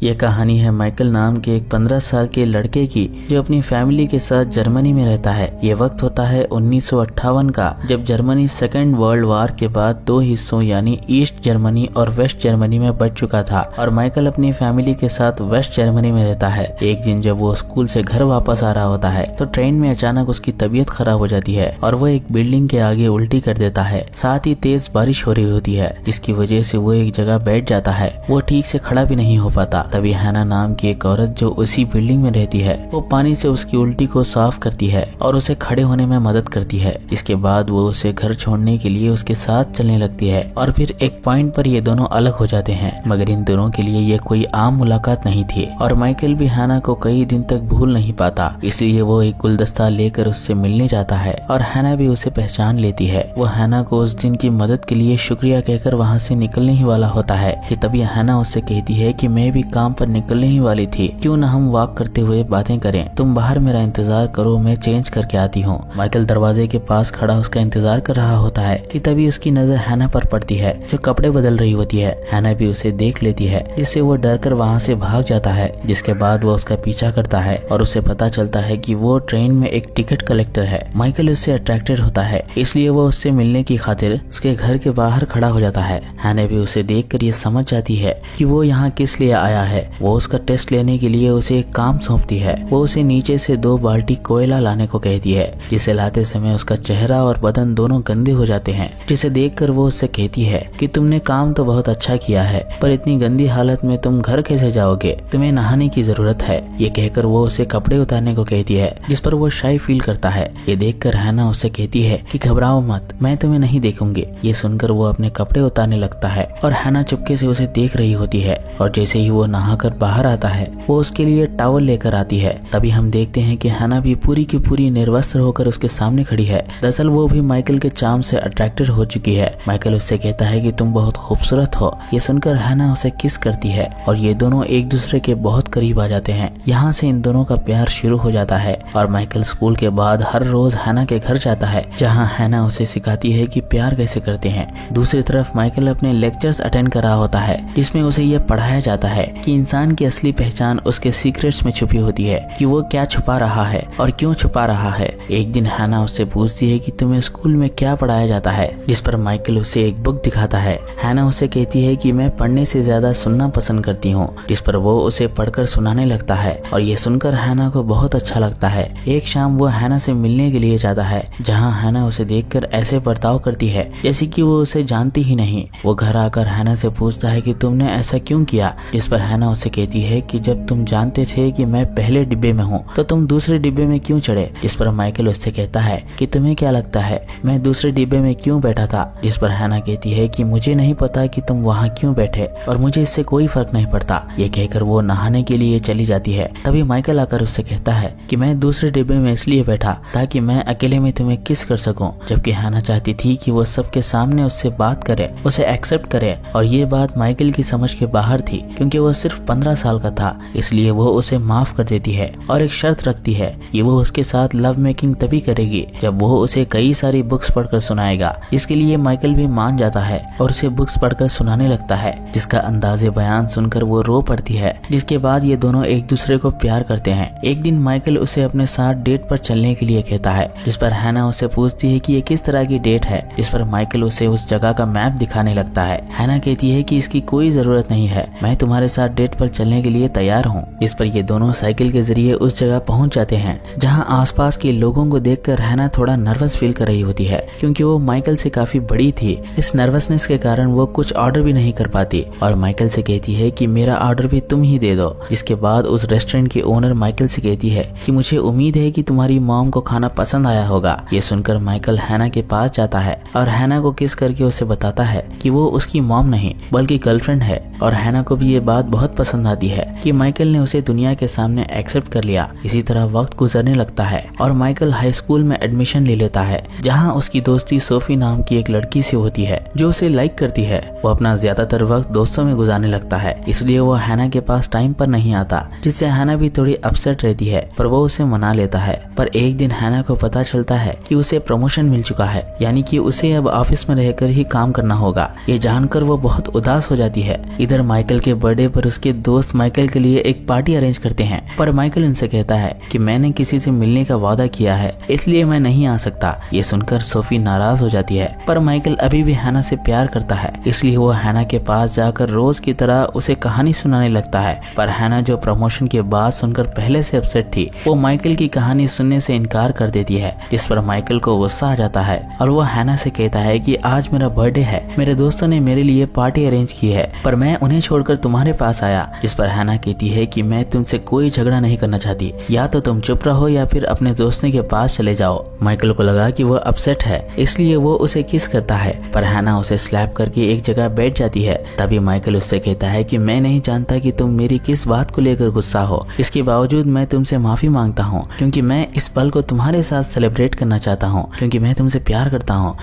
ये कहानी है माइकल नाम के एक 15 साल के लड़के की जो अपनी फैमिली के साथ जर्मनी में रहता है। ये वक्त होता है 1958 का, जब जर्मनी सेकेंड वर्ल्ड वार के बाद दो हिस्सों यानी ईस्ट जर्मनी और वेस्ट जर्मनी में बंट चुका था और माइकल अपनी फैमिली के साथ वेस्ट जर्मनी में रहता है। एक दिन जब वो स्कूल से घर वापस आ रहा होता है तो ट्रेन में अचानक उसकी तबीयत खराब हो जाती है और वो एक बिल्डिंग के आगे उल्टी कर देता है। साथ ही तेज बारिश हो रही होती है जिसकी वजह से वो एक जगह बैठ जाता है। वो ठीक से खड़ा भी नहीं हो पाता। तभी हैना नाम की एक औरत जो उसी बिल्डिंग में रहती है वो पानी से उसकी उल्टी को साफ करती है और उसे खड़े होने में मदद करती है। इसके बाद वो उसे घर छोड़ने के लिए उसके साथ चलने लगती है और फिर एक पॉइंट पर ये दोनों अलग हो जाते हैं। मगर इन दोनों के लिए ये कोई आम मुलाकात नहीं थी और माइकल भी हैना को कई दिन तक भूल नहीं पाता। इसलिए वो एक गुलदस्ता लेकर उससे मिलने जाता है और हैना भी उसे पहचान लेती है। वो हैना को उस दिन की मदद के लिए शुक्रिया कहकर वहाँ से निकलने ही वाला होता है कि तभी हैना उससे कहती है कि मैं भी काम पर निकलने ही वाली थी, क्यों न हम वॉक करते हुए बातें करें। तुम बाहर मेरा इंतजार करो, मैं चेंज करके आती हूँ। माइकल दरवाजे के पास खड़ा उसका इंतजार कर रहा होता है कि तभी उसकी नजर हैना पर पड़ती है जो कपड़े बदल रही होती है। हैना भी उसे देख लेती है जिससे वो डर कर वहाँ से भाग जाता है। जिसके बाद वो उसका पीछा करता है और उसे पता चलता है कि वो ट्रेन में एक टिकट कलेक्टर है। माइकल उससे अट्रैक्टेड होता है इसलिए वो उससे मिलने की खातिर उसके घर के बाहर खड़ा हो जाता है। हैना भी उसे देखकर ये समझ जाती है कि वो यहाँ किस लिए आया है। वो उसका टेस्ट लेने के लिए उसे एक काम सौंपती है। वो उसे नीचे से 2 बाल्टी कोयला लाने को कहती है जिसे लाते समय उसका चेहरा और बदन दोनों गंदे हो जाते हैं। जिसे देखकर वो उससे कहती है कि तुमने काम तो बहुत अच्छा किया है पर इतनी गंदी हालत में तुम घर कैसे जाओगे, तुम्हें नहाने की जरूरत है। ये कहकर वो उसे कपड़े उतारने को कहती है जिस पर वो शाई फील करता है। ये देखकर हैना उससे कहती है कि घबराओ मत, मैं तुम्हें नहीं देखूंगी। ये सुनकर वो अपने कपड़े उतारने लगता है और हैना चुपके से उसे देख रही होती है और जैसे ही वो नहाकर बाहर आता है वो उसके लिए टॉवल लेकर आती है। तभी हम देखते हैं कि हैना भी पूरी की पूरी निर्वस्त्र होकर उसके सामने खड़ी है। दरअसल वो भी माइकल के चार्म से अट्रैक्टेड हो चुकी है। माइकल उससे कहता है कि तुम बहुत खूबसूरत हो। ये सुनकर हैना उसे किस करती है और ये दोनों एक दूसरे के बहुत करीब आ जाते हैं। यहाँ से इन दोनों का प्यार शुरू हो जाता है और माइकल स्कूल के बाद हर रोज हैना के घर जाता है जहाँ हैना उसे सिखाती है कि प्यार कैसे करते हैं। दूसरी तरफ माइकल अपने लेक्चर्स अटेंड कर रहा होता है जिसमें उसे यह पढ़ाया जाता है कि इंसान की असली पहचान उसके सीक्रेट्स में छुपी होती है, कि वो क्या छुपा रहा है और क्यों छुपा रहा है। एक दिन हैना उससे पूछती है कि तुम्हें स्कूल में क्या पढ़ाया जाता है, जिस पर माइकल उसे एक बुक दिखाता है। हैना उसे कहती है कि मैं पढ़ने से ज्यादा सुनना पसंद करती हूँ, जिस पर वो उसे पढ़कर सुनाने लगता है और ये सुनकर हैना को बहुत अच्छा लगता है। एक शाम वो हैना से मिलने के लिए जाता है जहाँ हैना उसे देखकर ऐसे बर्ताव करती है जैसे कि वो उसे जानती ही नहीं। वो घर आकर हैना से पूछता है कि तुमने ऐसा क्यों किया, जिस पर हैना उसे कहती है कि जब तुम जानते थे कि मैं पहले डिब्बे में हूँ तो तुम दूसरे डिब्बे में क्यों चढ़े। जिस पर माइकल उससे कहता है कि तुम्हें क्या लगता है मैं दूसरे डिब्बे में क्यों बैठा था। जिस पर हैना कहती है कि मुझे नहीं पता कि तुम वहाँ क्यों बैठे और मुझे इससे कोई फर्क नहीं पड़ता। ये कहकर वो नहाने के लिए चली जाती है। तभी माइकल आकर उससे कहता है कि मैं दूसरे डिब्बे में इसलिए बैठा ताकि मैं अकेले में तुम्हें किस कर सकूं, जबकि हैना चाहती थी कि वो सबके सामने उससे बात करे, उसे एक्सेप्ट करे। और ये बात माइकल की समझ के बाहर थी क्योंकि वो सिर्फ 15 साल का था, इसलिए वो उसे माफ कर देती है और एक शर्त रखती है कि वो उसके साथ लव मेकिंग तभी करेगी जब वो उसे कई सारी बुक्स पढ़कर सुनाएगा। इसके लिए माइकल भी मान जाता है और उसे बुक्स पढ़कर सुनाने लगता है जिसका अंदाजे बयान सुनकर वो रो पड़ती है। जिसके बाद ये दोनों एक दूसरे को प्यार करते हैं। एक दिन माइकल उसे अपने साथ डेट पर चलने के लिए कहता है जिस पर हैना उससे पूछती है कि ये किस तरह की डेट है। जिस पर माइकल उसे उस जगह का मैप दिखाने लगता है। हैना कहती है कि इसकी कोई जरूरत नहीं है, मैं तुम्हारे साथ डेट पर चलने के लिए तैयार हूँ। इस पर ये दोनों साइकिल के जरिए उस जगह पहुँच जाते हैं जहाँ आसपास के लोगों को देखकर हैना थोड़ा नर्वस फील कर रही होती है क्योंकि वो माइकल से काफी बड़ी थी। इस नर्वसनेस के कारण वो कुछ ऑर्डर भी नहीं कर पाती और माइकल से कहती है कि मेरा ऑर्डर भी तुम ही दे दो। जिसके बाद उस रेस्टोरेंट की ओनर माइकल से कहती है कि मुझे उम्मीद है कि तुम्हारी मॉम को खाना पसंद आया होगा। ये सुनकर माइकल हैना के पास जाता है और हैना को किस करके उसे बताता है कि वो उसकी मॉम नहीं बल्कि गर्लफ्रेंड है। और हैना को भी ये बात बहुत पसंद आती है कि माइकल ने उसे दुनिया के सामने एक्सेप्ट कर लिया। इसी तरह वक्त गुजरने लगता है और माइकल हाई स्कूल में एडमिशन ले लेता है जहाँ उसकी दोस्ती सोफी नाम की एक लड़की से होती है जो उसे लाइक करती है। वो अपना ज्यादातर वक्त दोस्तों में गुजारने लगता है, इसलिए वो हैना के पास टाइम पर नहीं आता, जिससे हैना भी थोड़ी अपसेट रहती है पर वो उसे मना लेता है। पर एक दिन हैना को पता चलता है कि उसे प्रमोशन मिल चुका है, यानी कि उसे अब ऑफिस में रहकर ही काम करना होगा। ये जानकर वो बहुत उदास हो जाती है। इधर माइकल के बर्थडे पर उसके दोस्त माइकल के लिए एक पार्टी अरेंज करते हैं, पर माइकल उनसे कहता है कि मैंने किसी से मिलने का वादा किया है, इसलिए मैं नहीं आ सकता। ये सुनकर सोफी नाराज हो जाती है, पर माइकल अभी भी हैना से प्यार करता है, इसलिए वो हैना के पास जाकर रोज की तरह उसे कहानी सुनाने लगता है। पर हैना जो प्रमोशन के बाद सुनकर पहले से अपसेट थी, वो माइकल की कहानी सुनने से इनकार कर देती है, जिस पर माइकल को गुस्सा आ जाता है और वो हैना से कहता है कि आज मेरा बर्थडे है, मेरे दोस्तों ने मेरे लिए पार्टी अरेंज की है, पर मैं उन्हें छोड़कर तुम्हारे पास आया। जिस पर हैना कहती है कि मैं तुमसे कोई झगड़ा नहीं करना चाहती, या तो तुम चुप रहो या फिर अपने दोस्तों के पास चले जाओ। माइकल को लगा कि वो अपसेट है, इसलिए वो उसे किस करता है, पर हैना उसे स्लैप करके एक जगह बैठ जाती है। तभी माइकल उससे कहता है कि मैं नहीं जानता कि तुम मेरी किस बात को लेकर गुस्सा हो, इसके बावजूद मैं तुमसे माफी मांगता हूँ, क्योंकि मैं इस पल को तुम्हारे साथ सेलिब्रेट करना चाहता हूँ, क्योंकि मैं तुमसे प्यार करता हूँ।